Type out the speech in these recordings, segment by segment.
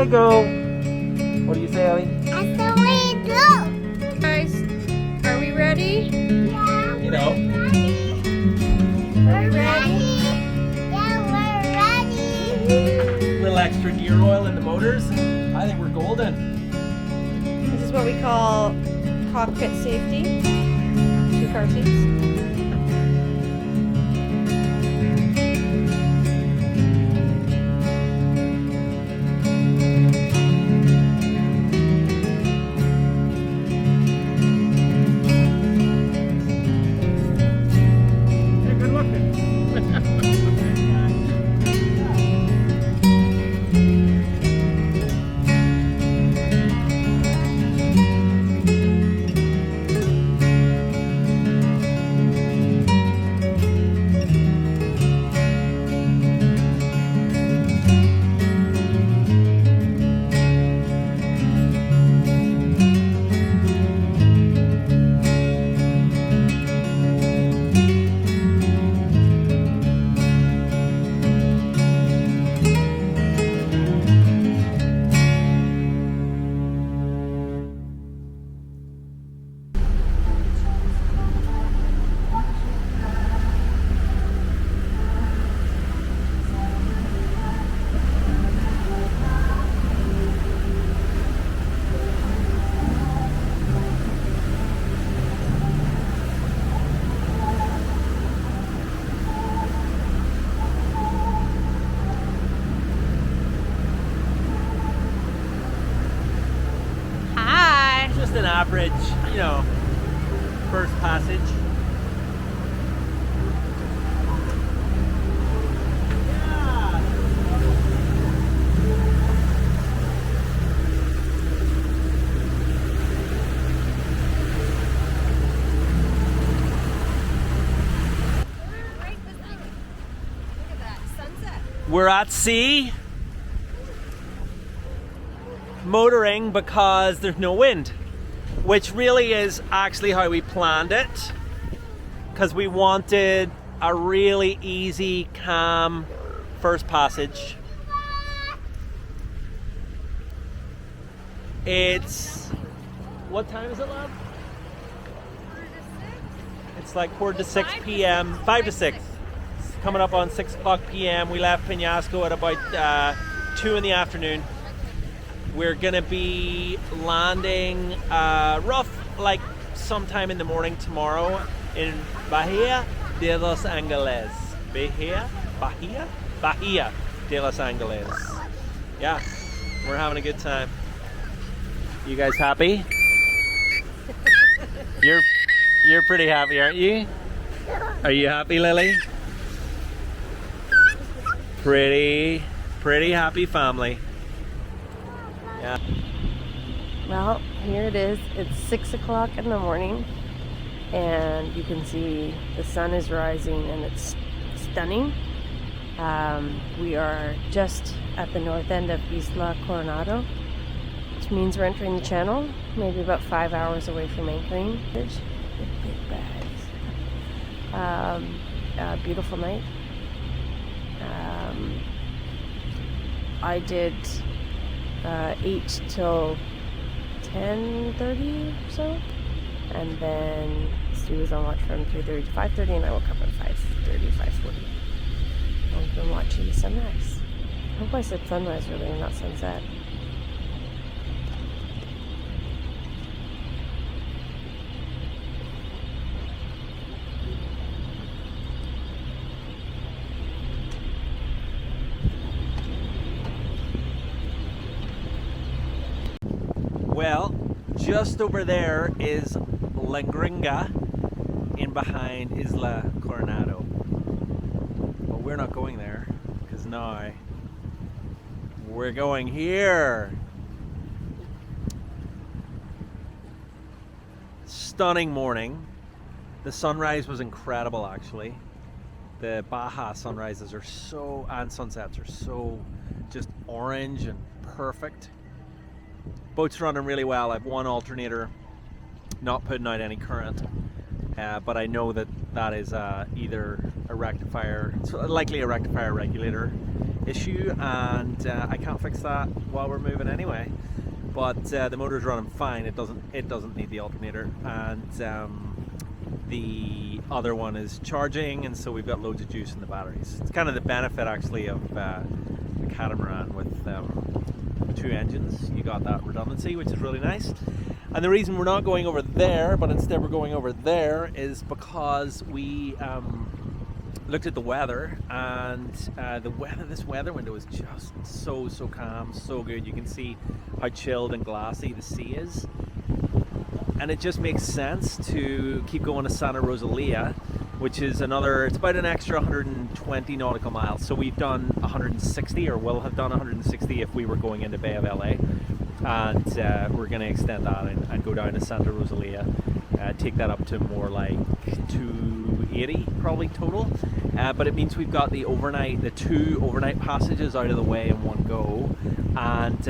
way to go. What do you say, Ellie? That's the way to go. Guys, are we ready? Yeah. You know. We're ready. Yeah, we're ready. Little extra gear oil in the motors. I think we're golden. This is what we call cockpit safety. 2 car seats. Just an average, you know, first passage. We're at sea, motoring because there's no wind, which really is actually how we planned it, because we wanted a really easy, calm first passage. It's, what time is it, love? It's like 4 to 6 p.m., 5 to 6. Coming up on 6 o'clock p.m. We left Peñasco at about 2 in the afternoon. We're gonna be landing like sometime in the morning tomorrow in Bahia de los Angeles. Bahia de los Angeles. Yeah, we're having a good time. You guys happy? You're pretty happy, aren't you? Are you happy, Lily? Pretty happy family. Yeah. Well, here it is. It's 6 o'clock in the morning, and you can see the sun is rising, and it's stunning. We are just at the north end of Isla Coronado, which means we're entering the channel, maybe about 5 hours away from anchoring. There's big bags. Beautiful night. I did 8 till 10:30 or so, and then Stu was on watch from 3:30 to 5:30, and I woke up at 5:30, 5:40. I've been watching the sunrise. I hope I said sunrise really, and not sunset. Well, just over there is La Gringa in behind Isla Coronado. But we're not going there, because now we're going here. Stunning morning. The sunrise was incredible, actually. The Baja sunrises are so, and sunsets are so just orange and perfect. Boat's running really well. I've one alternator not putting out any current, but I know that is either a rectifier, it's likely a rectifier regulator issue, and I can't fix that while we're moving anyway. But the motor's running fine. It doesn't need the alternator, and the other one is charging, and so we've got loads of juice in the batteries. It's kind of the benefit actually of the catamaran with 2 engines. You got that redundancy, which is really nice. And the reason we're not going over there, but instead we're going over there, is because we looked at the weather, and this weather window is just so calm, so good. You can see how chilled and glassy the sea is, and it just makes sense to keep going to Santa Rosalia, which is it's about an extra 120 nautical miles. So we've done 160, or will have done 160 if we were going into Bay of LA, and we're going to extend that and go down to Santa Rosalia, take that up to more like 280 probably total, but it means we've got the 2 overnight passages out of the way in one go, and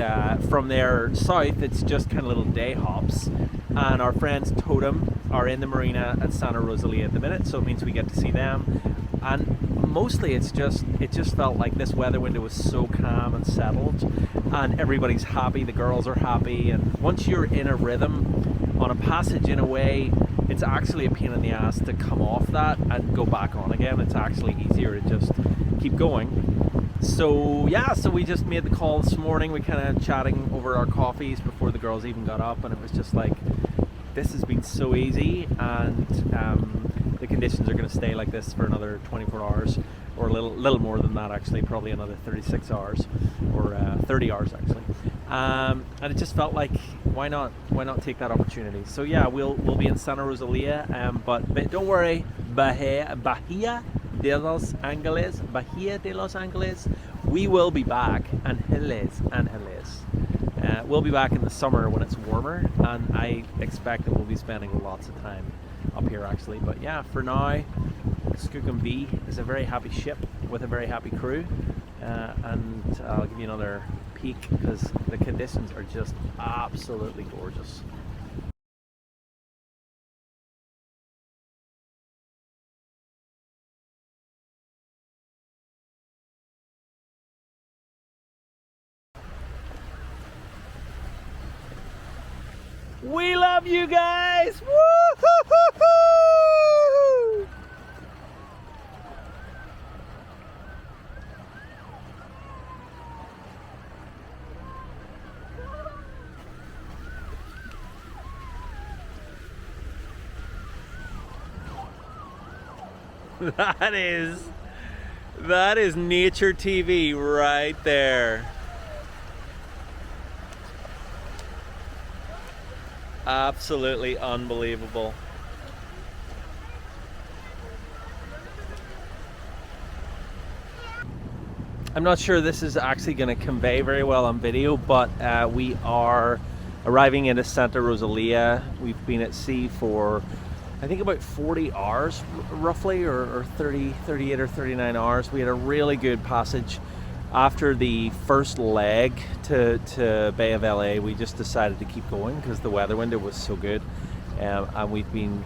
from there south it's just kind of little day hops, and our friends Totem are in the marina at Santa Rosalia at the minute, so it means we get to see them. And mostly it just felt like this weather window was so calm and settled, and everybody's happy, the girls are happy, and once you're in a rhythm on a passage, in a way it's actually a pain in the ass to come off that and go back on again. It's actually easier to just keep going. So yeah, so we just made the call this morning. We kind of chatting over our coffees before the girls even got up, and it was just like, this has been so easy, and the conditions are going to stay like this for another 24 hours, or a little more than that actually, probably another 36 hours, or 30 hours actually. And it just felt like, why not take that opportunity? So yeah, we'll be in Santa Rosalia, but don't worry, Bahia de Los Angeles, we will be back, and we'll be back in the summer when it's warmer, and I expect that we'll be spending lots of time up here actually. But yeah, for now, Skookum B is a very happy ship with a very happy crew, and I'll give you another peek because the conditions are just absolutely gorgeous. We love you guys! Woo-hoo-hoo-hoo! That is nature TV right there. Absolutely unbelievable. I'm not sure this is actually going to convey very well on video, but we are arriving into Santa Rosalia. We've been at sea for, I think, about 40 hours roughly, or 38 or 39 hours. We had a really good passage. After the first leg to Bay of LA, we just decided to keep going because the weather window was so good, and we've been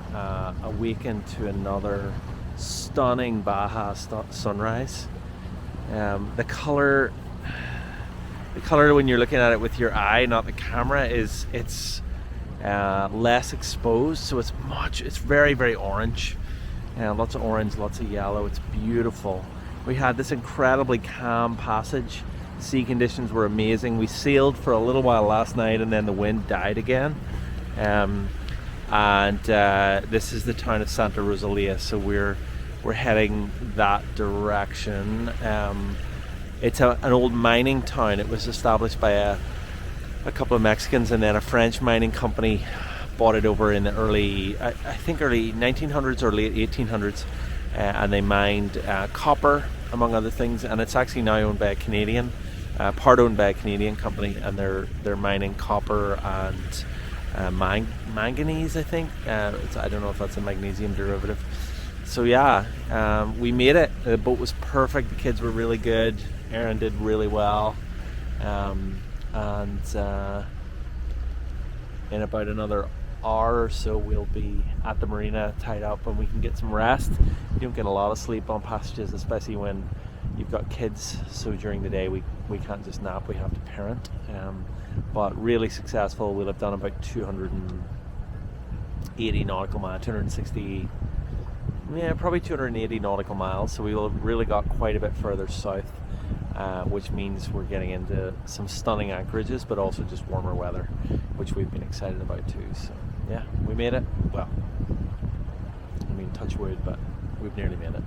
awakened to another stunning Baja sunrise. The color when you're looking at it with your eye, not the camera, it's less exposed, so it's very, very orange, lots of orange, lots of yellow. It's beautiful. We had this incredibly calm passage. Sea conditions were amazing. We sailed for a little while last night, and then the wind died again. This is the town of Santa Rosalia, so we're heading that direction. It's an old mining town. It was established by a couple of Mexicans, and then a French mining company bought it over in the early 1900s or late 1800s, and they mined copper, among other things, and it's actually now owned by a Canadian, part owned by a Canadian company, and they're mining copper and manganese, I think. I don't know if that's a magnesium derivative. So yeah, we made it. The boat was perfect. The kids were really good. Aaron did really well, and in about another hour or so we'll be at the marina tied up and we can get some rest. You don't get a lot of sleep on passages, especially when you've got kids, so during the day we can't just nap, we have to parent. But really successful. We'll have done about 280 nautical miles, 260, probably 280 nautical miles, so we will have really got quite a bit further south, which means we're getting into some stunning anchorages, but also just warmer weather, which we've been excited about too. So yeah, we made it. Well, I mean, touch wood, but we've nearly made it.